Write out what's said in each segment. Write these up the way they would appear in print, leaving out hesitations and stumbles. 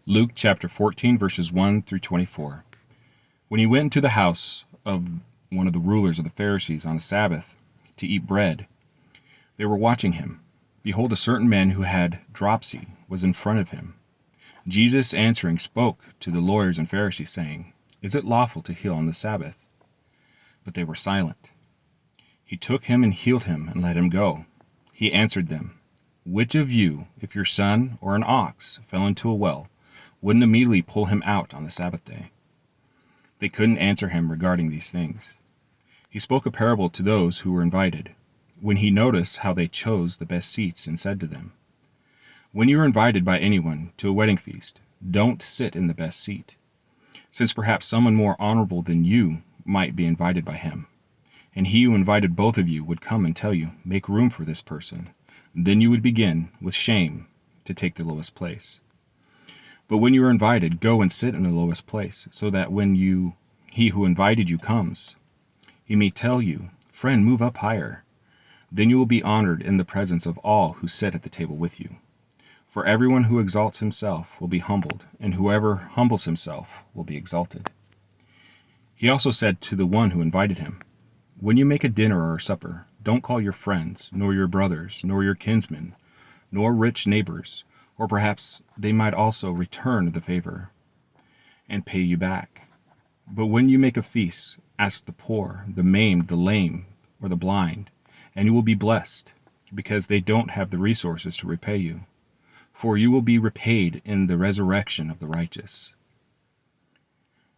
Luke chapter 14, verses 1 through 24. When he went into the house of one of the rulers of the Pharisees on the Sabbath to eat bread, they were watching him. Behold, a certain man who had dropsy was in front of him. Jesus answering spoke to the lawyers and Pharisees, saying, Is it lawful to heal on the Sabbath? But they were silent. He took him and healed him and let him go. He answered them, Which of you, if your son or an ox fell into a well, wouldn't immediately pull him out on the Sabbath day? They couldn't answer him regarding these things. He spoke a parable to those who were invited, when he noticed how they chose the best seats, and said to them, When you are invited by anyone to a wedding feast, don't sit in the best seat, since perhaps someone more honorable than you might be invited by him. And he who invited both of you would come and tell you, Make room for this person. Then you would begin, with shame, to take the lowest place. But when you are invited, go and sit in the lowest place, so that when he who invited you comes, he may tell you, Friend, move up higher. Then you will be honored in the presence of all who sit at the table with you. For everyone who exalts himself will be humbled, and whoever humbles himself will be exalted. He also said to the one who invited him, When you make a dinner or a supper, don't call your friends, nor your brothers, nor your kinsmen, nor rich neighbors, or perhaps they might also return the favor and pay you back. But when you make a feast, ask the poor, the maimed, the lame, or the blind, and you will be blessed, because they don't have the resources to repay you. For you will be repaid in the resurrection of the righteous.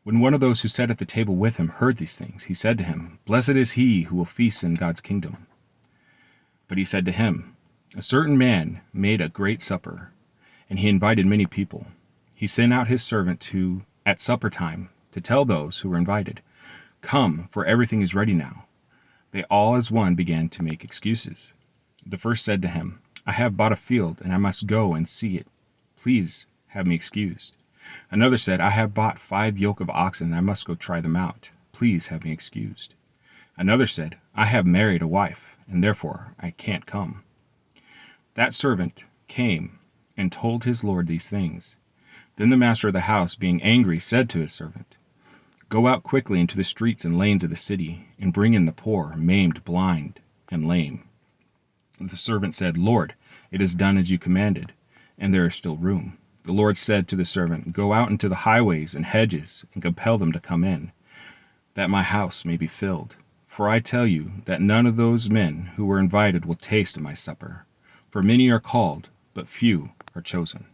When one of those who sat at the table with him heard these things, he said to him, Blessed is he who will feast in God's kingdom. But he said to him, A certain man made a great supper, and he invited many people. He sent out his servant at supper time to tell those who were invited, Come, for everything is ready now. They all as one began to make excuses. The first said to him, I have bought a field, and I must go and see it. Please have me excused. Another said, I have bought 5 yoke of oxen, and I must go try them out. Please have me excused. Another said, I have married a wife, and therefore I can't come. That servant came and told his lord these things. Then the master of the house, being angry, said to his servant, Go out quickly into the streets and lanes of the city, and bring in the poor, maimed, blind, and lame. The servant said, Lord, it is done as you commanded, and there is still room. The Lord said to the servant, Go out into the highways and hedges, and compel them to come in, that my house may be filled. For I tell you that none of those men who were invited will taste of my supper. For many are called, but few are chosen.